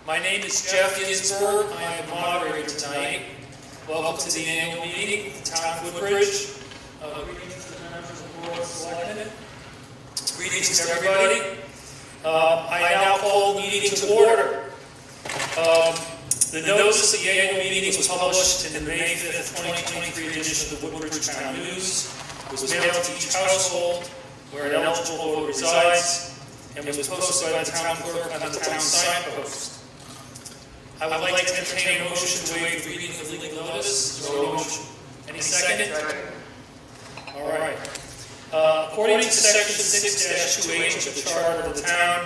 My name is Jeff Ginsberg. I am the moderator tonight. Welcome to the annual meeting of the Town of Woodbridge. Greetings to the members of the Board of Selectmen. Greetings to everybody. I now call the meeting to order. The notice of the annual meeting was published in the May 5th, 2023 edition of the Woodbridge Town News. It was mailed to each household where an eligible voter resides and was posted by the town clerk on the town signpost. I would like to entertain a motion to waive the reading of the legal notice. Is there a motion? Any second? All right. According to section 6-2H of the charter of the town,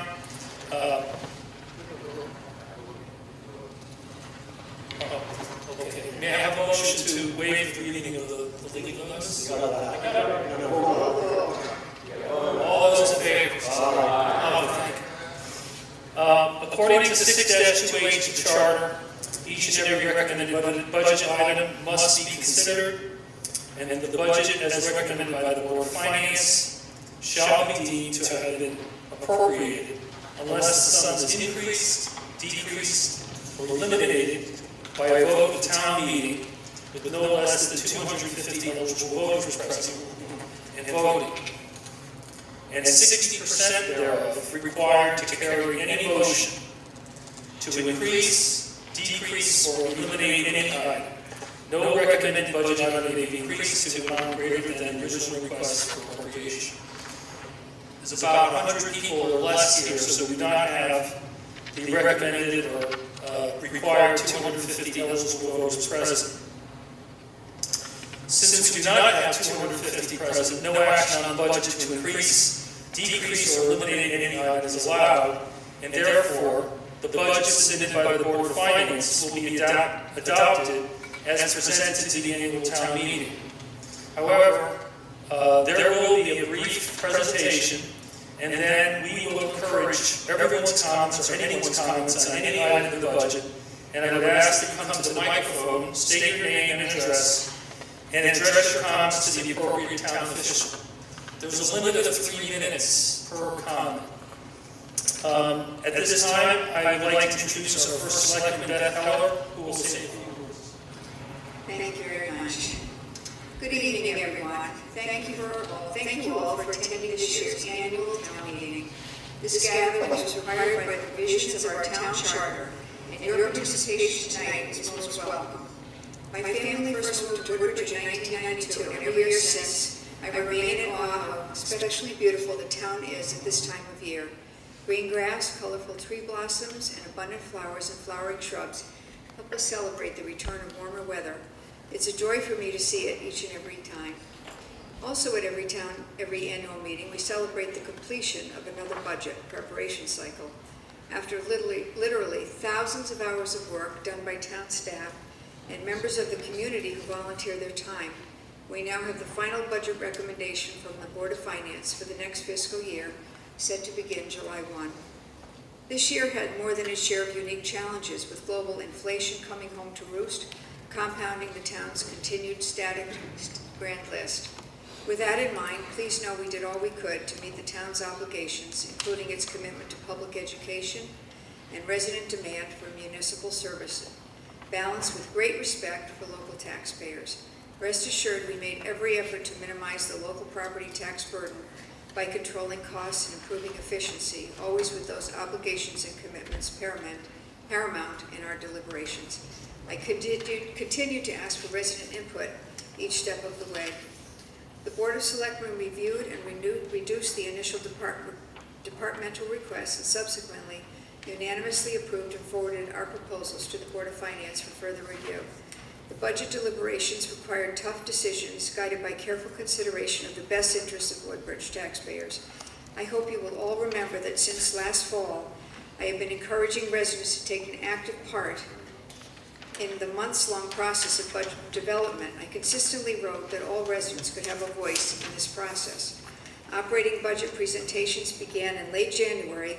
may I have a motion to waive the reading of the legal notice? All those in favor? Thank you. According to 6-2H of the charter, each and every recommended budget item must be considered, and the budget as recommended by the Board of Finance shall be deemed to have been appropriated unless the sum is increased, decreased, or eliminated by a vote of the town meeting with no less than 250 eligible voters present and voting, and 60% thereof required to carry any motion to increase, decrease, or eliminate any item. No recommended budget item may be increased to an amount greater than the original request for appropriation. There's about 100 people or less here, so we do not have the recommended or required 250 eligible voters present. Since we do not have 250 present, no action on the budget to increase, decrease, or eliminate any item is allowed, and therefore, the budget submitted by the Board of Finance will be adopted as presented to the annual town meeting. However, there will be a brief presentation, and then we will encourage everyone's comments or anyone's comments on any item in the budget, and I would ask that you come to the microphone, state your name and address, and address your comments to the appropriate town official. There's a limit of 3 minutes per comment. At this time, I would like to introduce our first selectman, Beth Heller, who will say a few words. Thank you very much. Good evening, everyone. Thank you all for attending this year's annual town meeting. This gathering was required by the provisions of our town charter, and your participation tonight is most welcome. My family first moved to Woodbridge in 1992, and every year since, I remain in awe of how especially beautiful the town is at this time of year. Green grass, colorful tree blossoms, and abundant flowers and flowering shrubs help us celebrate the return of warmer weather. It's a joy for me to see it each and every time. Also at every annual meeting, we celebrate the completion of another budget preparation cycle. After literally thousands of hours of work done by town staff and members of the community who volunteer their time, we now have the final budget recommendation from the Board of Finance for the next fiscal year, set to begin July 1. This year had more than its share of unique challenges, with global inflation coming home to roost, compounding the town's continued static grand list. With that in mind, please know we did all we could to meet the town's obligations, including its commitment to public education and resident demand for municipal services, balanced with great respect for local taxpayers. Rest assured, we made every effort to minimize the local property tax burden by controlling costs and improving efficiency, always with those obligations and commitments paramount in our deliberations. I continue to ask for resident input each step of the way. The Board of Selectmen reviewed and reduced the initial departmental requests and subsequently unanimously approved and forwarded our proposals to the Board of Finance for further review. The budget deliberations required tough decisions guided by careful consideration of the best interests of Woodbridge taxpayers. I hope you will all remember that since last fall, I have been encouraging residents to take an active part in the months-long process of budget development. I consistently wrote that all residents could have a voice in this process. Operating budget presentations began in late January,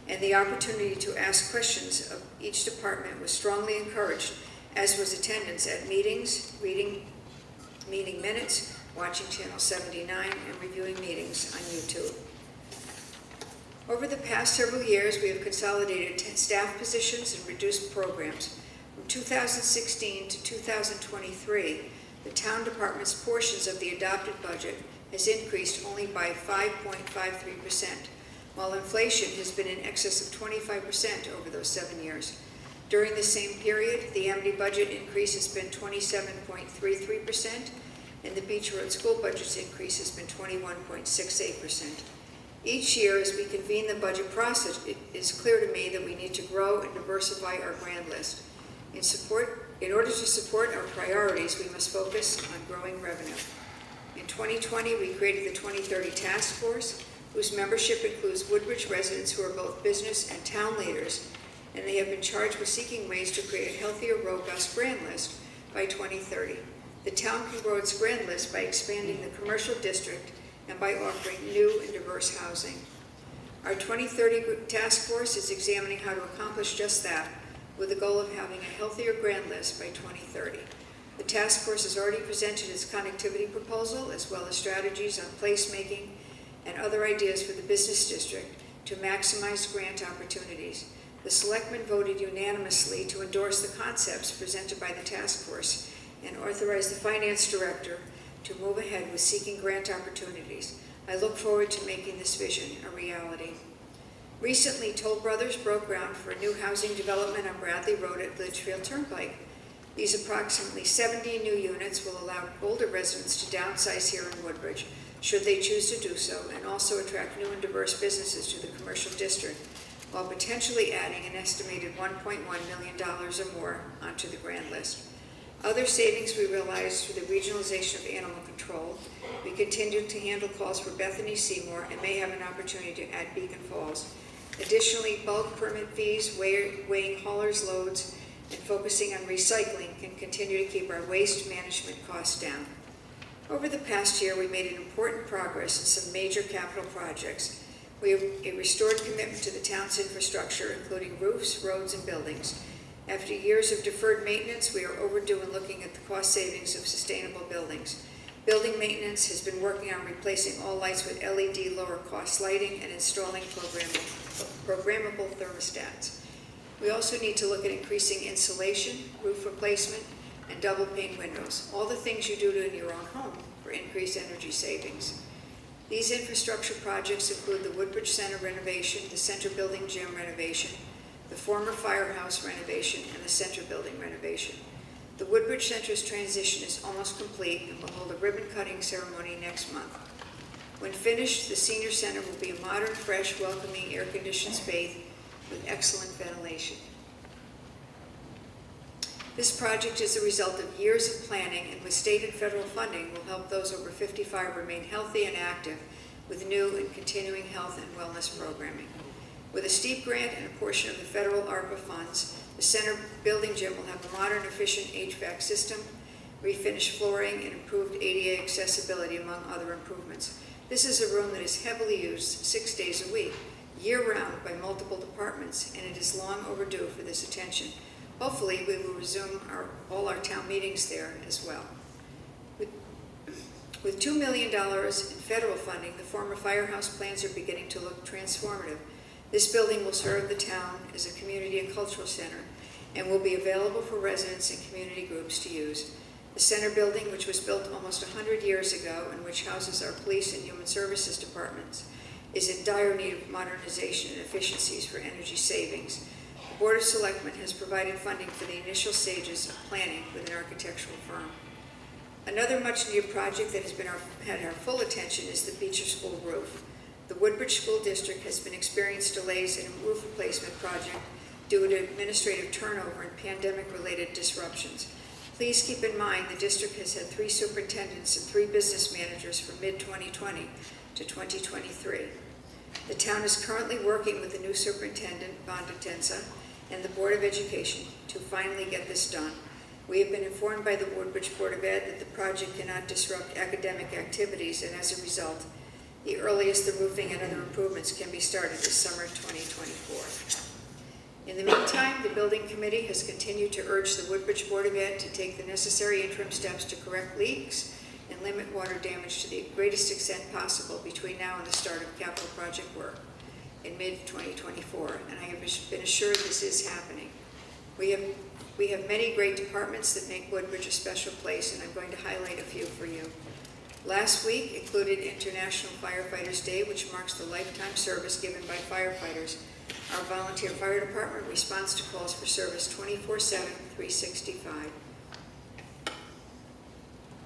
and the opportunity to ask questions of each department was strongly encouraged, as was attendance at meetings, reading meeting minutes, watching Channel 79, and reviewing meetings on YouTube. Over the past several years, we have consolidated staff positions and reduced programs. From 2016 to 2023, the town department's portions of the adopted budget has increased only by 5.53%, while inflation has been in excess of 25% over those 7 years. During the same period, the Amity budget increase has been 27.33%, and the Beach Road School budget's increase has been 21.68%. Each year, as we convene the budget process, it is clear to me that we need to grow and diversify our grand list. In order to support our priorities, we must focus on growing revenue. In 2020, we created the 2030 Task Force, whose membership includes Woodbridge residents who are both business and town leaders, and they have been charged with seeking ways to create a healthier, robust grand list by 2030. The town can grow its grand list by expanding the commercial district and by offering new and diverse housing. Our 2030 Task Force is examining how to accomplish just that, with the goal of having a healthier grand list by 2030. The task force has already presented its connectivity proposal, as well as strategies on placemaking and other ideas for the business district to maximize grant opportunities. The selectmen voted unanimously to endorse the concepts presented by the task force and authorize the finance director to move ahead with seeking grant opportunities. I look forward to making this vision a reality. Recently, Toll Brothers broke ground for a new housing development on Bradley Road at Litchfield Turnpike. These approximately 70 new units will allow older residents to downsize here in Woodbridge, should they choose to do so, and also attract new and diverse businesses to the commercial district, while potentially adding an estimated $1.1 million or more onto the grand list. Other savings we realized through the regionalization of animal control. We continue to handle calls for Bethany Seymour and may have an opportunity to add Beacon Falls. Additionally, bulk permit fees, weighing haulers' loads, and focusing on recycling can continue to keep our waste management costs down. Over the past year, we made an important progress in some major capital projects. We have a restored commitment to the town's infrastructure, including roofs, roads, and buildings. After years of deferred maintenance, we are overdue in looking at the cost savings of sustainable buildings. Building maintenance has been working on replacing all lights with LED lower cost lighting and installing programmable thermostats. We also need to look at increasing insulation, roof replacement, and double pane windows, all the things you do in your own home for increased energy savings. These infrastructure projects include the Woodbridge Center renovation, the Center Building Gym renovation, the former firehouse renovation, and the Center Building renovation. The Woodbridge Center's transition is almost complete and will hold a ribbon-cutting ceremony next month. When finished, the Senior Center will be a modern, fresh, welcoming, air-conditioned space with excellent ventilation. This project is a result of years of planning, and with state and federal funding will help those over 55 remain healthy and active with new and continuing health and wellness programming. With a steep grant and a portion of the federal ARPA funds, the Center Building Gym will have a modern, efficient HVAC system, refinished flooring, and improved ADA accessibility, among other improvements. This is a room that is heavily used 6 days a week, year-round by multiple departments, and it is long overdue for this attention. Hopefully, we will resume all our town meetings there as well. With $2 million in federal funding, the former firehouse plans are beginning to look transformative. This building will serve the town as a community and cultural center and will be available for residents and community groups to use. The center building, which was built almost 100 years ago and which houses our police and human services departments, is in dire need of modernization and efficiencies for energy savings. The Board of Selectmen has provided funding for the initial stages of planning with an architectural firm. Another much-needed project that has had our full attention is the Beecher School roof. The Woodbridge School District has been experiencing delays in a roof replacement project due to administrative turnover and pandemic-related disruptions. Please keep in mind the district has had 3 superintendents and 3 business managers from mid-2020 to 2023. The town is currently working with the new superintendent, Vonda Tensa, and the Board of Education to finally get this done. We have been informed by the Woodbridge Board of Ed that the project cannot disrupt academic activities, and as a result, the earliest the roofing and other improvements can be started is summer 2024. In the meantime, the building committee has continued to urge the Woodbridge Board of Ed to take the necessary interim steps to correct leaks and limit water damage to the greatest extent possible between now and the start of capital project work. in mid-2024, and I have been assured this is happening. We have many great departments that make Woodbridge a special place, and I'm going to highlight a few for you. Last week included International Firefighters Day, which marks the lifetime service given by firefighters. Our volunteer fire department responds to calls for service 24/7, 365.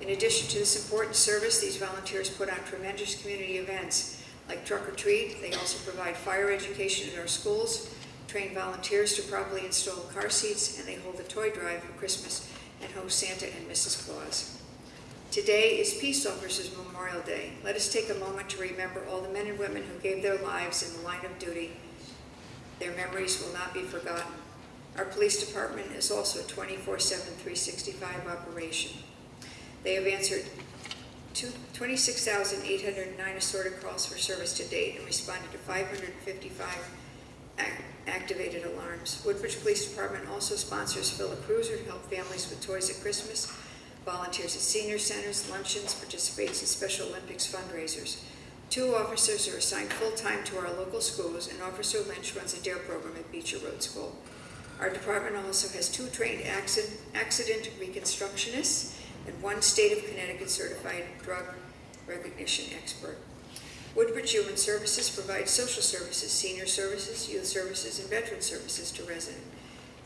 In addition to this important service, these volunteers put on tremendous community events like Truck or Treat. They also provide fire education at our schools, train volunteers to properly install car seats, and they hold a toy drive for Christmas and host Santa and Mrs. Claus. Today is Peace Officers Memorial Day. Let us take a moment to remember all the men and women who gave their lives in the line of duty. Their memories will not be forgotten. Our police department is also a 24/7, 365 operation. They have answered 26,809 assorted calls for service to date and responded to 555 activated alarms. Woodbridge Police Department also sponsors Fill a Cruiser to help families with toys at Christmas, volunteers at senior centers, luncheons, participates in Special Olympics fundraisers. 2 officers are assigned full-time to our local schools, and Officer Lynch runs a DARE program at Beecher Road School. Our department also has 2 trained accident reconstructionists and 1 state of Connecticut certified drug recognition expert. Woodbridge Human Services provides social services, senior services, youth services, and veteran services to residents.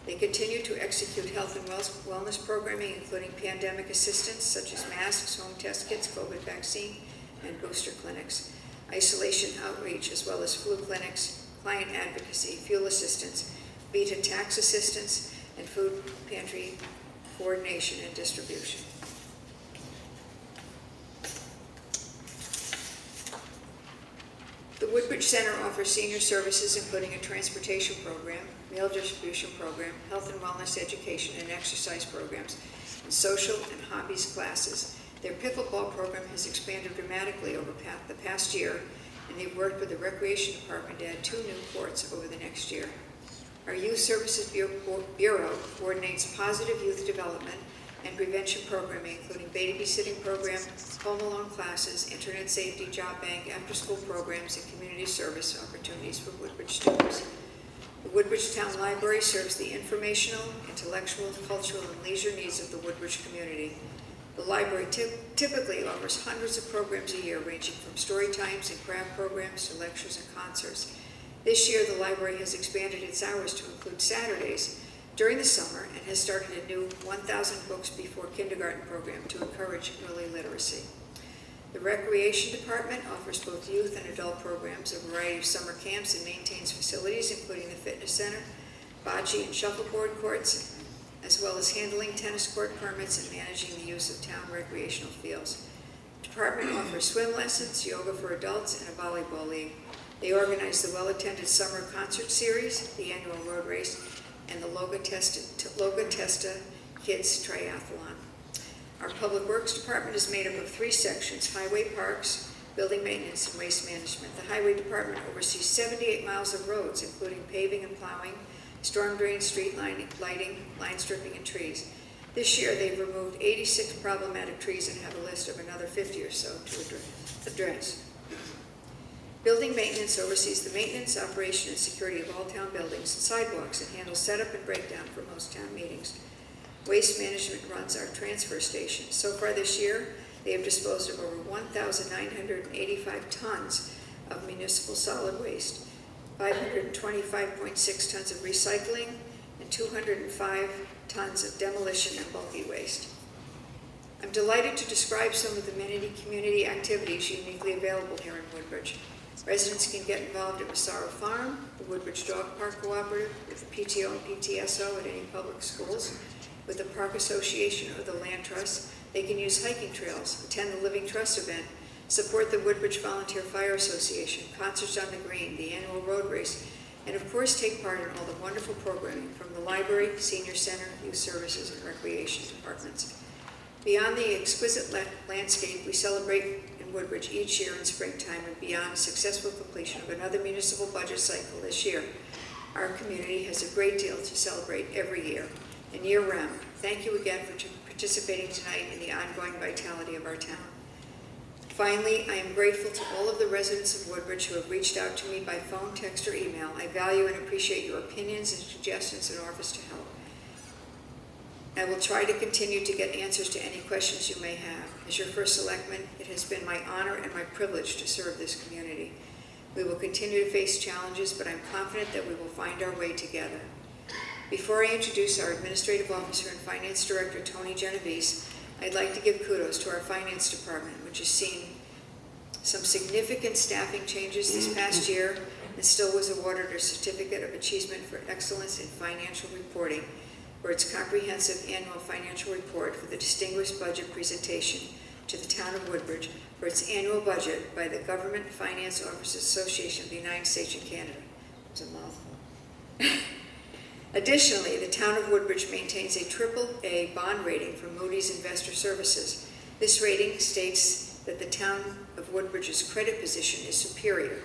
They continue to execute health and wellness programming, including pandemic assistance such as masks, home test kits, COVID vaccine, and booster clinics, isolation outreach, as well as flu clinics, client advocacy, fuel assistance, beta tax assistance, and food pantry coordination and distribution. The Woodbridge Center offers senior services including a transportation program, meal distribution program, health and wellness education and exercise programs, and social and hobbies classes. Their pickleball program has expanded dramatically over the past year, and they've worked with the Recreation Department to add 2 new courts over the next year. Our Youth Services Bureau coordinates positive youth development and prevention programming, including babysitting program, home alone classes, internet safety, job bank, after-school programs, and community service opportunities for Woodbridge students. The Woodbridge Town Library serves the informational, intellectual, cultural, and leisure needs of the Woodbridge community. The library typically offers hundreds of programs a year, ranging from story times and craft programs to lectures and concerts. This year, the library has expanded its hours to include Saturdays during the summer and has started a new 1,000 books before kindergarten program to encourage early literacy. The Recreation Department offers both youth and adult programs, a variety of summer camps, and maintains facilities including the fitness center, bocce and shuffleboard courts, as well as handling tennis court permits and managing the use of town recreational fields. The department offers swim lessons, yoga for adults, and a volleyball league. They organize the well-attended summer concert series, the annual road race, and the Loga Testa Kids Triathlon. Our Public Works Department is made up of 3 sections: highway, parks, building maintenance, and waste management. The Highway Department oversees 78 miles of roads, including paving and plowing, storm drain, street lighting, line stripping, and trees. This year, they've removed 86 problematic trees and have a list of another 50 or so to address. Building maintenance oversees the maintenance, operation, and security of all town buildings and sidewalks and handles setup and breakdown for most town meetings. Waste management runs our transfer station. So far this year, they have disposed of over 1,985 tons of municipal solid waste, 525.6 tons of recycling, and 205 tons of demolition and bulky waste. I'm delighted to describe some of the many community activities uniquely available here in Woodbridge. Residents can get involved at Massaro Farm, the Woodbridge Dog Park Cooperative, with the PTO and PTSO at any public schools, with the Park Association or the Land Trust. They can use hiking trails, attend the Living Trust event, support the Woodbridge Volunteer Fire Association, concerts on the green, the annual road race, and of course take part in all the wonderful programming from the library, senior center, youth services, and recreation departments. Beyond the exquisite landscape we celebrate in Woodbridge each year in springtime and beyond successful completion of another municipal budget cycle this year, our community has a great deal to celebrate every year and year-round. Thank you again for participating tonight in the ongoing vitality of our town. Finally, I am grateful to all of the residents of Woodbridge who have reached out to me by phone, text, or email. I value and appreciate your opinions and suggestions and offers to help. I will try to continue to get answers to any questions you may have. As your first selectman, it has been my honor and my privilege to serve this community. We will continue to face challenges, but I'm confident that we will find our way together. Before I introduce our Administrative Officer and Finance Director, Tony Genovese, I'd like to give kudos to our Finance Department, which has seen some significant staffing changes this past year and still was awarded a Certificate of Achievement for Excellence in Financial Reporting for its comprehensive annual financial report for the distinguished budget presentation to the town of Woodbridge for its annual budget by the Government Finance Officers Association of the United States and Canada. It's a mouthful. Additionally, the town of Woodbridge maintains a AAA bond rating from Moody's Investor Services. This rating states that the town of Woodbridge's credit position is superior,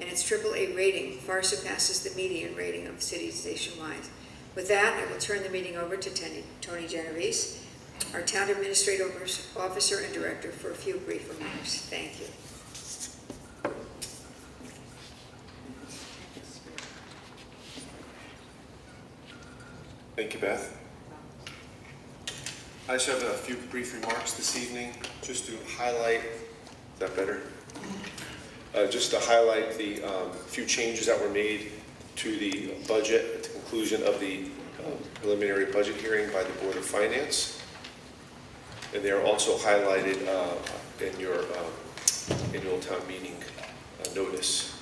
and its AAA rating far surpasses the median rating of cities nationwide. With that, I will turn the meeting over to Tony Genovese, our Town Administrative Officer and Director, for a few brief remarks. Thank you. Thank you, Beth. I just have a few brief remarks this evening, just to highlight, is that better? Just to highlight the few changes that were made to the budget at the conclusion of the preliminary budget hearing by the Board of Finance. And they are also highlighted in your annual town meeting notice.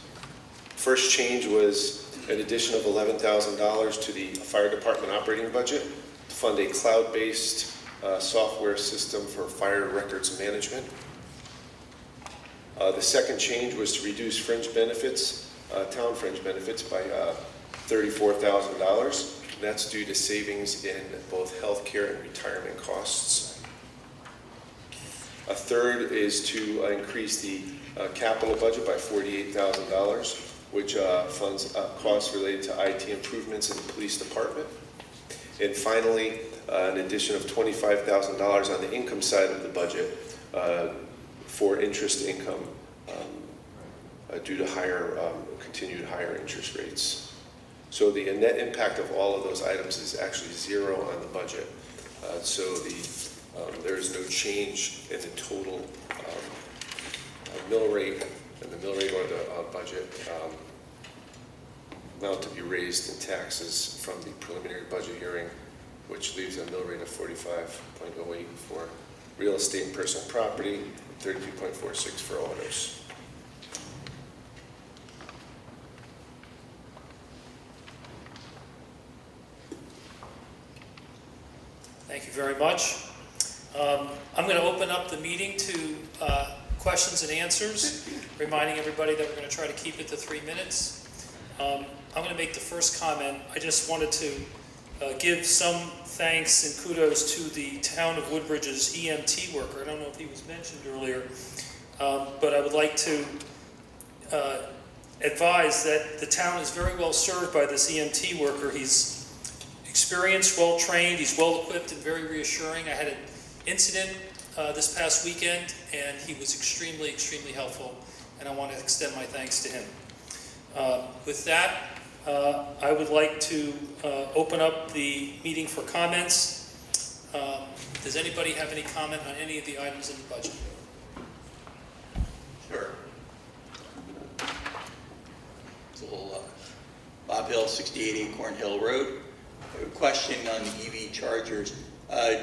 First change was an addition of $11,000 to the fire department operating budget to fund a cloud-based software system for fire records management. The second change was to reduce fringe benefits, town fringe benefits by $34,000. That's due to savings in both healthcare and retirement costs. A third is to increase the capital budget by $48,000, which funds costs related to IT improvements in the police department. And finally, an addition of $25,000 on the income side of the budget for interest income due to continued higher interest rates. So the net impact of all of those items is actually zero on the budget. So there is no change in the total mill rate, and the mill rate or the budget amount to be raised in taxes from the preliminary budget hearing, which leaves a mill rate of 45.08 for real estate and personal property, and 32.46 for autos. Thank you very much. I'm going to open up the meeting to questions and answers, reminding everybody that we're going to try to keep it to 3 minutes. I'm going to make the first comment. I just wanted to give some thanks and kudos to the town of Woodbridge's EMT worker. I don't know if he was mentioned earlier, but I would like to advise that the town is very well served by this EMT worker. He's experienced, well-trained, he's well-equipped and very reassuring. I had an incident this past weekend, and he was extremely, extremely helpful, and I want to extend my thanks to him. With that, I would like to open up the meeting for comments. Does anybody have any comment on any of the items in the budget? Sure. It's a little Bob Hill, 68 Acorn Hill Road. A question on the EV chargers.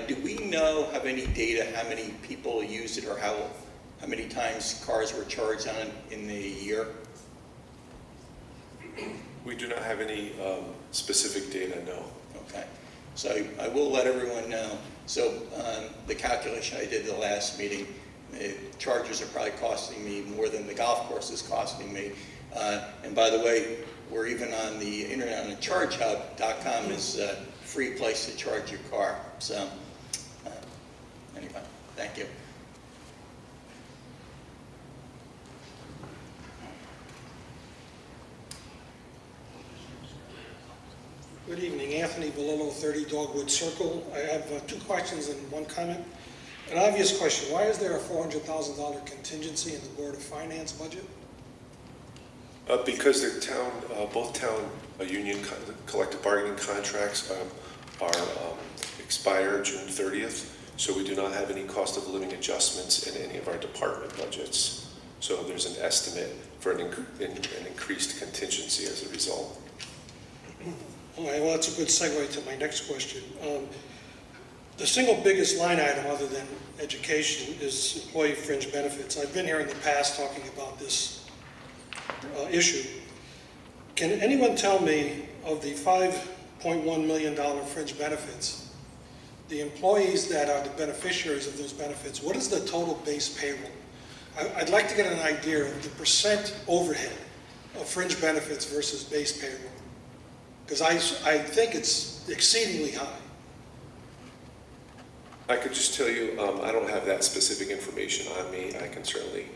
Do we have any data how many people use it, or how many times cars were charged on in the year? We do not have any specific data, no. Okay. So I will let everyone know. So the calculation I did the last meeting, the chargers are probably costing me more than the golf course is costing me. And by the way, we're even on the internet on chargehub.com is a free place to charge your car. So anyway, thank you. Good evening, Anthony Valillo, 30 Dogwood Circle. I have 2 questions and 1 comment. An obvious question, why is there a $400,000 contingency in the Board of Finance budget? Because the town, both town union collective bargaining contracts are expire June 30th, so we do not have any cost of living adjustments in any of our department budgets. So there's an estimate for an increased contingency as a result. All right, well, that's a good segue to my next question. The single biggest line item other than education is employee fringe benefits. I've been here in the past talking about this issue. Can anyone tell me, of the $5.1 million fringe benefits, the employees that are the beneficiaries of those benefits, what is the total base payroll? I'd like to get an idea of the percent overhead of fringe benefits versus base payroll, because I think it's exceedingly high. I could just tell you, I don't have that specific information on me. I can certainly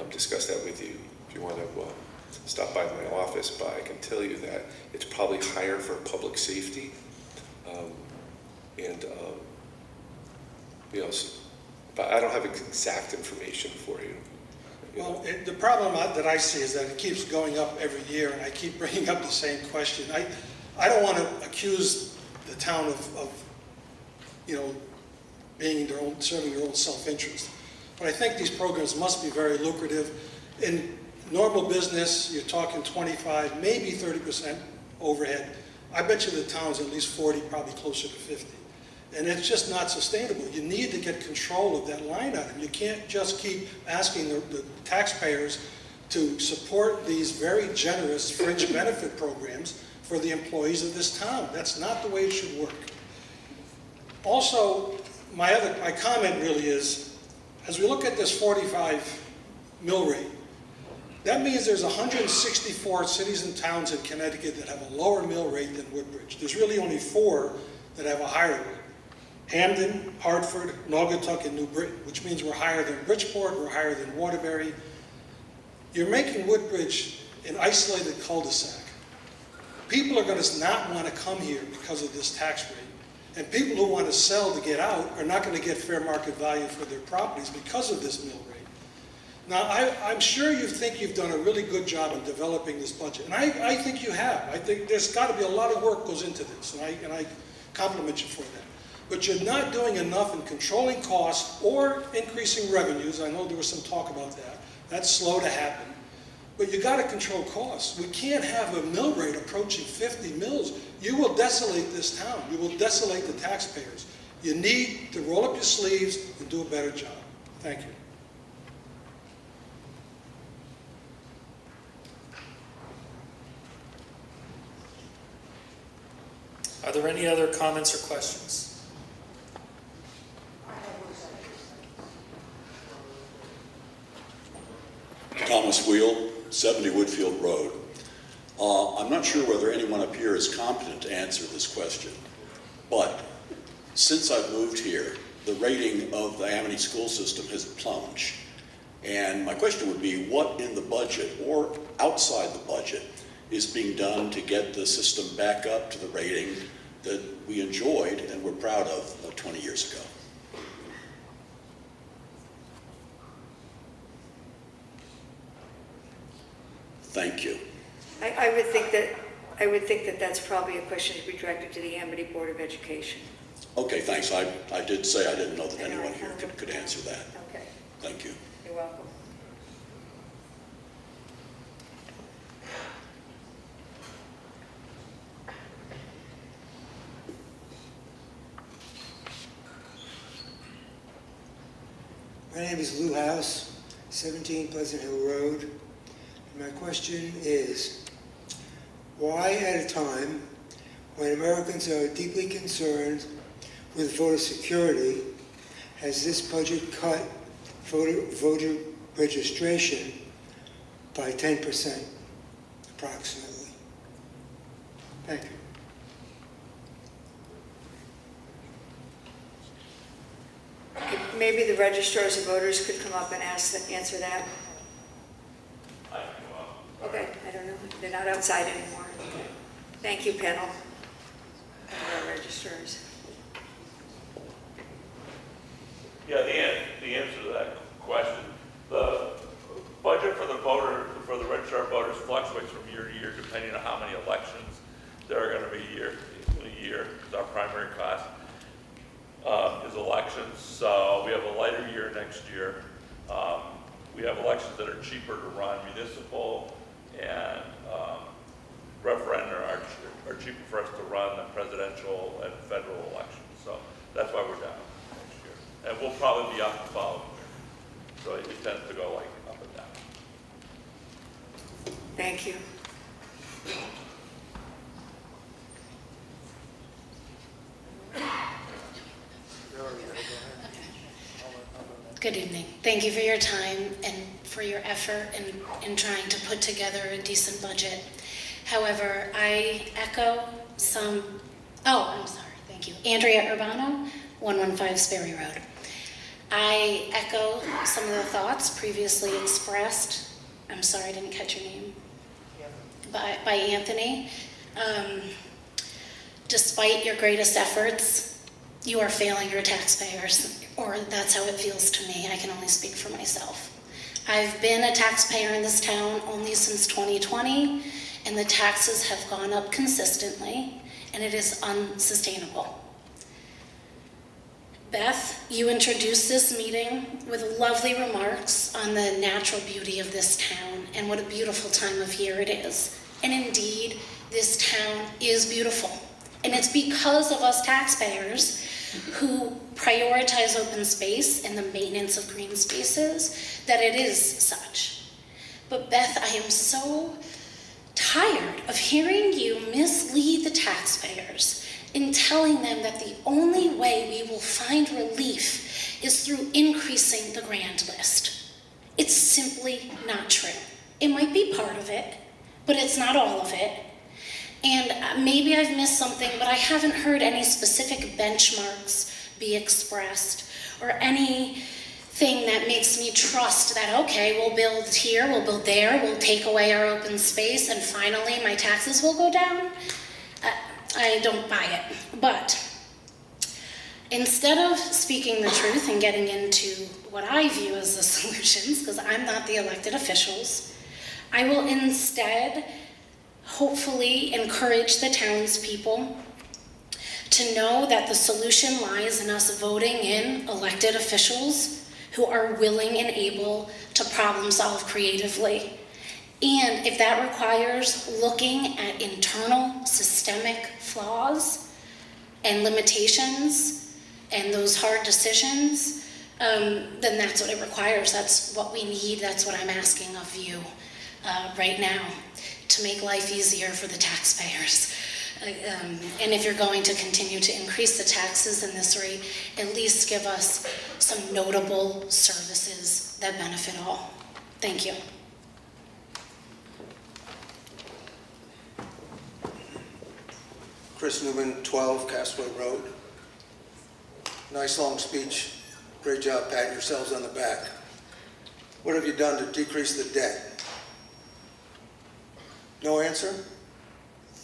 discuss that with you if you want to stop by my office, but I can tell you that it's probably higher for public safety. But I don't have exact information for you. Well, the problem that I see is that it keeps going up every year, and I keep bringing up the same question. I don't want to accuse the town of being their own, serving their own self-interest. But I think these programs must be very lucrative. In normal business, you're talking 25, maybe 30% overhead. I bet you the town's at least 40, probably closer to 50. And it's just not sustainable. You need to get control of that line item. You can't just keep asking the taxpayers to support these very generous fringe benefit programs for the employees of this town. That's not the way it should work. Also, my comment really is, as we look at this 45 mill rate, that means there's 164 cities and towns in Connecticut that have a lower mill rate than Woodbridge. There's really only 4 that have a higher rate. Hamden, Hartford, Naugatuck, and New Britain, which means we're higher than Bridgeport, we're higher than Waterbury. You're making Woodbridge an isolated cul-de-sac. People are going to not want to come here because of this tax rate. And people who want to sell to get out are not going to get fair market value for their properties because of this mill rate. Now, I'm sure you think you've done a really good job in developing this budget, and I think you have. I think there's got to be a lot of work goes into this, and I compliment you for that. But you're not doing enough in controlling costs or increasing revenues. I know there was some talk about that. That's slow to happen. But you got to control costs. We can't have a mill rate approaching 50 mills. You will desolate this town. You will desolate the taxpayers. You need to roll up your sleeves and do a better job. Thank you. Are there any other comments or questions? Thomas Wheel, 70 Woodfield Road. I'm not sure whether anyone up here is competent to answer this question, but since I've moved here, the rating of the Amity school system has plunged. And my question would be, what in the budget or outside the budget is being done to get the system back up to the rating that we enjoyed and were proud of 20 years ago? Thank you. I would think that that's probably a question to be directed to the Amity Board of Education. Okay, thanks. I did say I didn't know that anyone here could answer that. Okay, Thank you. you're welcome. My name is Lou House, 17 Pleasant Hill Road. And my question is, why at a time when Americans are deeply concerned with voter security has this budget cut voter registration by 10% approximately? Thank you. Maybe the registrars of voters could come up and answer that. Okay, I don't know. They're not outside anymore. Okay. Thank you, panel. Our registrars. Yeah, the answer to that question, the budget for the registered voters fluctuates from year to year depending on how many elections there are going to be in a year. Because our primary cost is elections, so we have a lighter year next year. We have elections that are cheaper to run. Municipal and referendum are cheaper for us to run than presidential and federal elections. So that's why we're down next year. And we'll probably be up the following year. So it tends to go like up and down. Thank you. Good evening. Thank you for your time and for your effort in trying to put together a decent budget. However, I echo I'm sorry, thank you. Andrea Urbano, 115 Sperry Road. I echo some of the thoughts previously expressed. I'm sorry, I didn't catch your name. By Anthony. Despite your greatest efforts, you are failing your taxpayers, or that's how it feels to me. I can only speak for myself. I've been a taxpayer in this town only since 2020, and the taxes have gone up consistently, and it is unsustainable. Beth, you introduced this meeting with lovely remarks on the natural beauty of this town and what a beautiful time of year it is. And indeed, this town is beautiful. And it's because of us taxpayers who prioritize open space and the maintenance of green spaces that it is such. But Beth, I am so tired of hearing you mislead the taxpayers in telling them that the only way we will find relief is through increasing the grand list. It's simply not true. It might be part of it, but it's not all of it. And maybe I've missed something, but I haven't heard any specific benchmarks be expressed or anything that makes me trust that, okay, we'll build here, we'll build there, we'll take away our open space, and finally my taxes will go down. I don't buy it. But instead of speaking the truth and getting into what I view as the solutions, because I'm not the elected officials, I will instead hopefully encourage the townspeople to know that the solution lies in us voting in elected officials who are willing and able to problem solve creatively. And if that requires looking at internal systemic flaws and limitations and those hard decisions, then that's what it requires. That's what we need. That's what I'm asking of you right now, to make life easier for the taxpayers. And if you're going to continue to increase the taxes in this rate, at least give us some notable services that benefit all. Thank you. Chris Newman, 12 Castaway Road. Nice long speech. Great job patting yourselves on the back. What have you done to decrease the debt? No answer?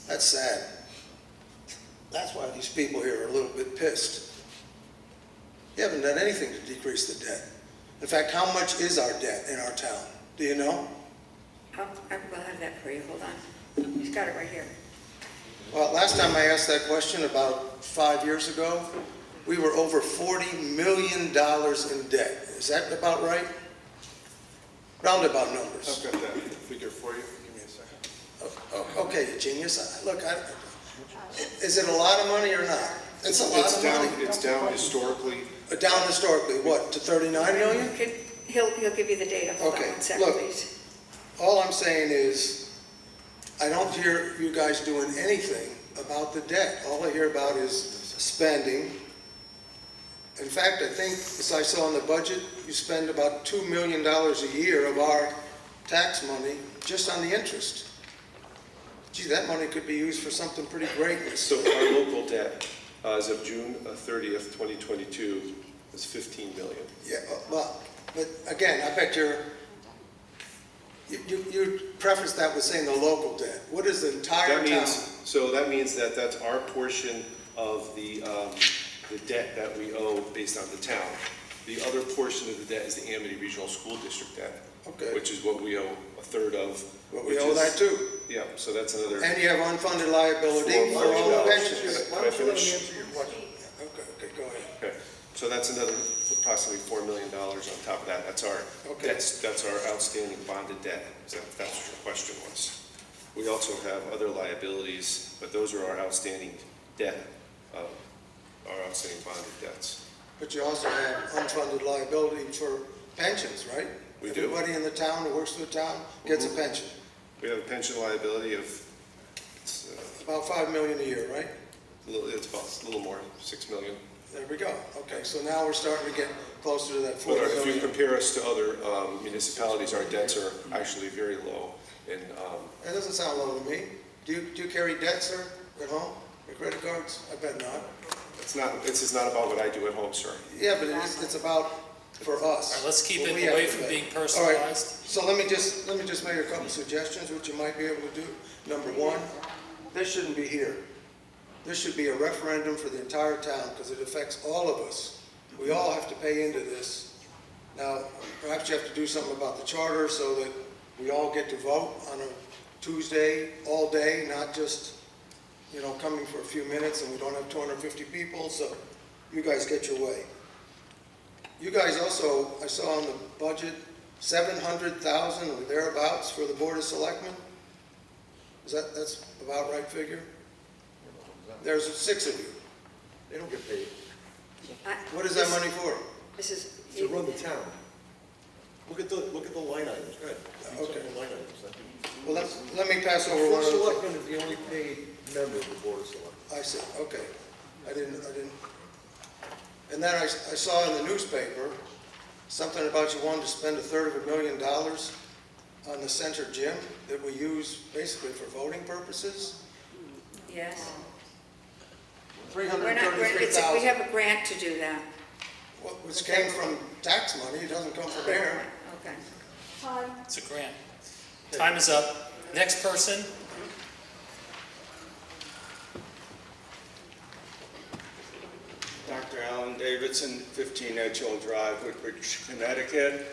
That's sad. That's why these people here are a little bit pissed. You haven't done anything to decrease the debt. In fact, how much is our debt in our town? Do you know? We'll have that for you. Hold on. He's got it right here. Well, last time I asked that question about 5 years ago, we were over $40 million in debt. Is that about right? Roundabout numbers. I've got that figure for you. Give me a second. Okay, you genius. Look, is it a lot of money or not? It's a lot of money. It's down historically. Down historically, what, to 39 million? He'll give you the data. Hold on Okay, one second, look. please. All I'm saying is, I don't hear you guys doing anything about the debt. All I hear about is spending. In fact, I think, as I saw in the budget, you spend about $2 million a year of our tax money just on the interest. Gee, that money could be used for something pretty great. So our local debt, as of June 30th, 2022, is $15 million. Yeah, well, but again, I bet you preface that with saying the local debt. What is the entire town? So that means that that's our portion of the debt that we owe based on the town. The other portion of the debt is the Amity Regional School District debt. Okay. Which is what we owe a third of. But we which owe is- that too. Yeah, so that's another. And you have unfunded liability for all the pensions. Why don't you let me answer your question? Okay, go ahead. Okay, so that's another approximately $4 million on top of that. That's our, Okay. that's our outstanding bonded debt, if that's what your question was. We also have other liabilities, but those are our outstanding debt, our outstanding bonded debts. But you also have unfunded liability for pensions, right? We do. Everybody in the town who works for the town gets a pension. We have a pension liability of, About $5 million a year, right? it's about a little more, $6 million. There we go. Okay, so now we're starting to get closer to that $4 But if you million. compare us to other municipalities, our debts are actually very low. And That doesn't sound low to me. Do you carry debt, sir, at home? Your credit cards? I bet not. this is not about what I do at home, sir. Yeah, but it's about for us. All right, let's keep what it we have away to from pay. being All right, personalized. so let me just make a couple suggestions, which you might be able to do. Number one, this shouldn't be here. This should be a referendum for the entire town, because it affects all of us. We all have to pay into this. Now, perhaps you have to do something about the charter so that we all get to vote on a Tuesday, all day, not just, coming for a few minutes, and we don't have 250 people, so you guys get your way. You guys also, I saw on the budget, 700,000 or thereabouts for the Board of Selectmen? That's about right figure? There's 6 of you. They don't get paid What is that money for? This is, to run the town. Look at the line items, go ahead. Okay. The line items. Well, let me pass The over one Board of other thing. Selectmen is the only paid member of the Board of Selectmen. I see, okay. I didn't. And then I saw in the newspaper, something about you wanted to spend $250,000 on the center gym that we use basically for voting purposes. yes. We're not, we $333,000, have a grant to do that. which came from tax money, it doesn't come from here. Okay. It's a grant. Time is up. Next person. Dr. Alan Davidson, 15 Edgehill Drive, Woodbridge, Connecticut.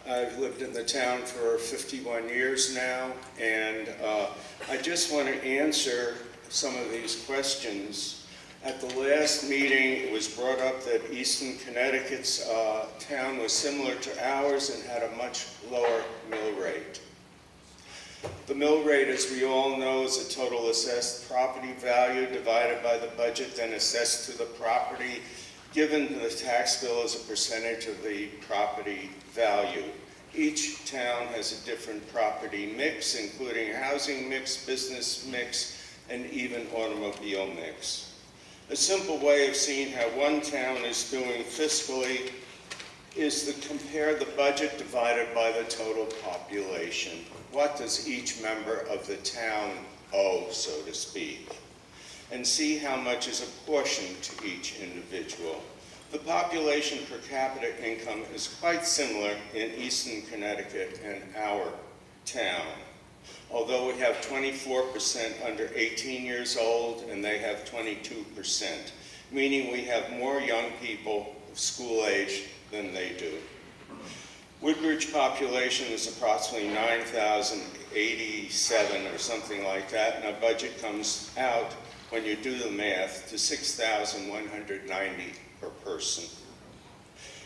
I've lived in the town for 51 years now, and I just want to answer some of these questions. At the last meeting, it was brought up that Eastern Connecticut's town was similar to ours and had a much lower mill rate. The mill rate, as we all know, is a total assessed property value divided by the budget, then assessed to the property, given the tax bill as a percentage of the property value. Each town has a different property mix, including housing mix, business mix, and even automobile mix. A simple way of seeing how one town is doing fiscally is to compare the budget divided by the total population. What does each member of the town owe, so to speak? And see how much is apportioned to each individual. The population per capita income is quite similar in Eastern Connecticut and our town. Although we have 24% under 18 years old and they have 22%, meaning we have more young people of school age than they do. Woodbridge population is approximately 9,087 or something like that, and our budget comes out, when you do the math, to 6,190 per person.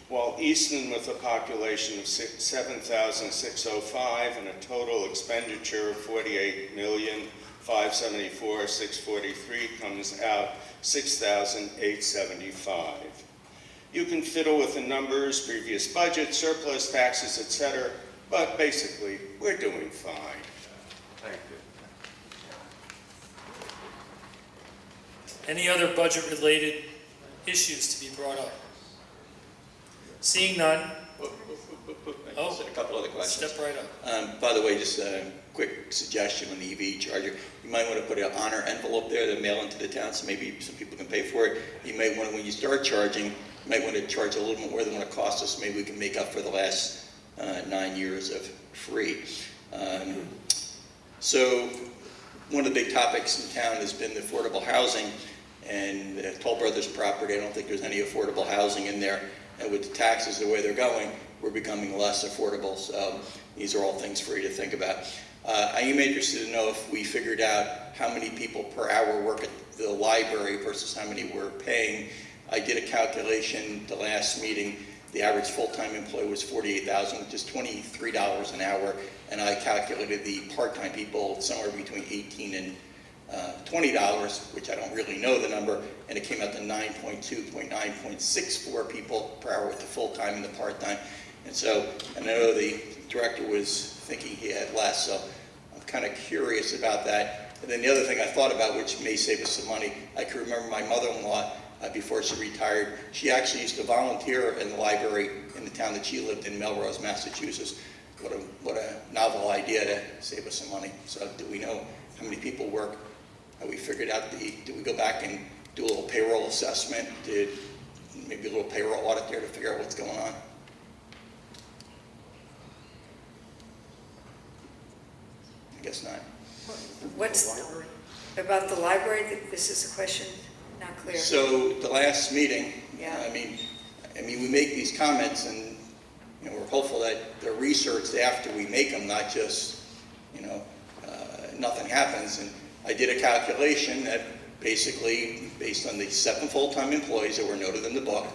While Easton, with a population of 7,605 and a total expenditure of $48,574,643, comes out 6,875. You can fiddle with the numbers, previous budget, surplus, taxes, etc., but basically, we're doing fine. Thank you. Any other budget-related issues to be brought up? Seeing none, Just a couple other questions. step right up. By the way, just a quick suggestion on the EV charger. You might want to put an honor envelope there to mail into the town, so maybe some people can pay for it. You might want to, when you start charging, you might want to charge a little bit more than what it cost us. Maybe we can make up for the last 9 years of free. So one of the big topics in town has been the affordable housing, and Toll Brothers property. I don't think there's any affordable housing in there. and with the taxes the way they're going, we're becoming less affordable. So these are all things for you to think about. I am interested to know if we figured out how many people per hour work at the library versus how many we're paying. I did a calculation the last meeting. The average full-time employee was $48,000, which is $23 an hour, and I calculated the part-time people somewhere between $18 and $20, which I don't really know the number, and it came out to 9.64 people per hour with the full-time and the part-time. And so, and I know the director was thinking he had less, so I'm kind of curious about that. And then the other thing I thought about, which may save us some money, I can remember my mother-in-law, before she retired, she actually used to volunteer in the library in the town that she lived in, Melrose, Massachusetts. What a novel idea to save us some money. So do we know how many people work? Have we figured out do we go back and do a little payroll assessment? Did maybe a little payroll audit there to figure out what's going on? I guess not. What's about the library? This is a question not clear. So the last meeting, Yeah. I mean, we make these comments, and we're hopeful that they're researched after we make them, not just nothing happens. And I did a calculation that basically, based on the 7 full-time employees that were noted in the book,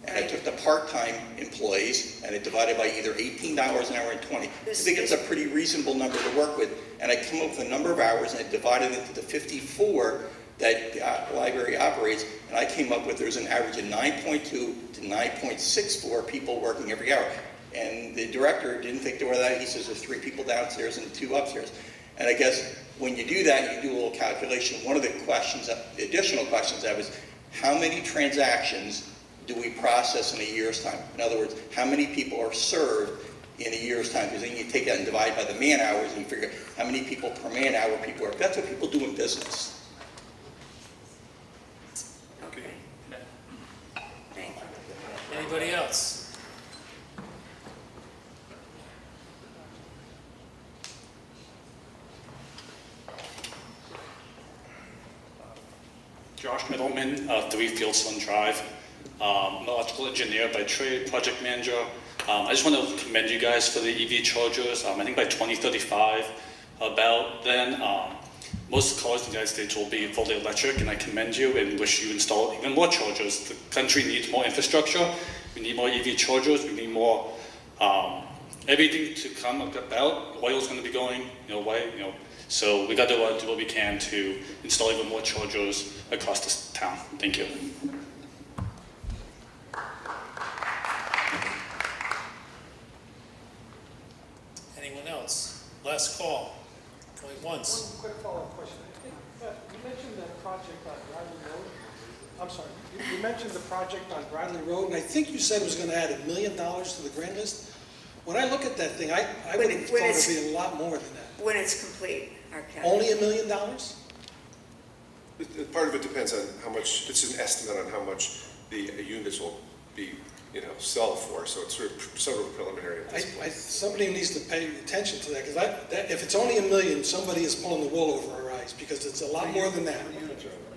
and I took the part-time employees and I divided by either $18 an hour and 20. I think it's a pretty reasonable number to work with. And I come up with a number of hours and I divided it to the 54 that the library operates, and I came up with there's an average of 9.2 to 9.64 people working every hour. And the director didn't think there were that. He says there's 3 people downstairs and 2 upstairs. And I guess when you do that, you do a little calculation. One of the questions, the additional questions I was, how many transactions do we process in a year's time? In other words, how many people are served in a year's time? Because then you take that and divide by the man hours and you figure how many people per man hour people work. That's what people do in business. Okay. Thank you. Anybody else? Josh Middleman, 3 Fieldstone Drive, electrical engineer by trade, project manager. I just want to commend you guys for the EV chargers. I think by 2035, about then, most cars in the United States will be fully electric, and I commend you and wish you install even more chargers. The country needs more infrastructure. We need more EV chargers. We need more everything to come about. Oil's going to be going, so we got to do what we can to install even more chargers across this town. Thank you. Anyone else? Last call. Going once. One quick follow-up question. I think that you mentioned the project on Bradley Road. I'm sorry, you mentioned the project on Bradley Road, and I think you said it was going to add $1 million to the grand list. When I look at that thing, I would have thought it would be a lot more than that. When it's complete, our Only calculation. $1 million? Part of it depends on how much, it's an estimate on how much the units will be, sell for, so it's sort of preliminary at this point. Somebody needs to pay attention to that, because if it's only $1 million, somebody is pulling the wool over our eyes, because it's a lot more than that.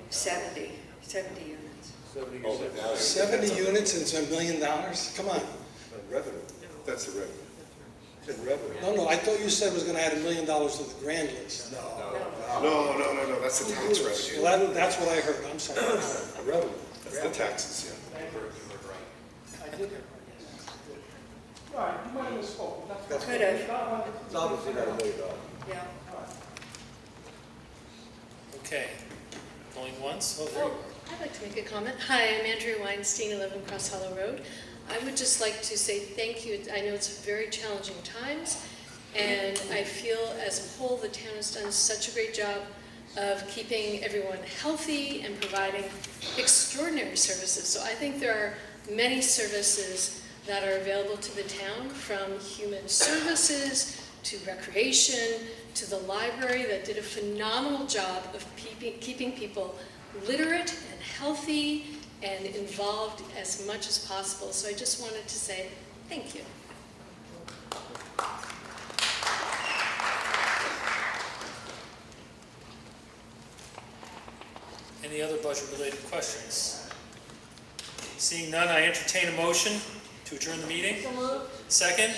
70 units. 70 units and it's $1 million? Come on. Revenue, that's the revenue. And revenue. No, I thought you said it was going to add $1 million to the grand list. No, that's the tax revenue. Well, that's what I heard, I'm sorry. Revenue, that's the taxes, yeah. I did hear. All right, you might have misspoken. Could have. It's obviously not $1 million. Yeah. Okay. Going once? Oh, there you go. I'd like to make a comment. Hi, I'm Andrea Weinstein, 11 Cross Hollow Road. I would just like to say thank you. I know it's very challenging times, and I feel as a whole the town has done such a great job of keeping everyone healthy and providing extraordinary services. So I think there are many services that are available to the town, from human services to recreation to the library, that did a phenomenal job of keeping people literate and healthy and involved as much as possible. So I just wanted to say thank you. Any other budget-related questions? Seeing none, I entertain a motion to adjourn the meeting. Second?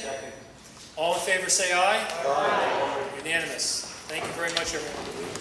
All in favor, say aye. Aye. Unanimous. Thank you very much, everyone.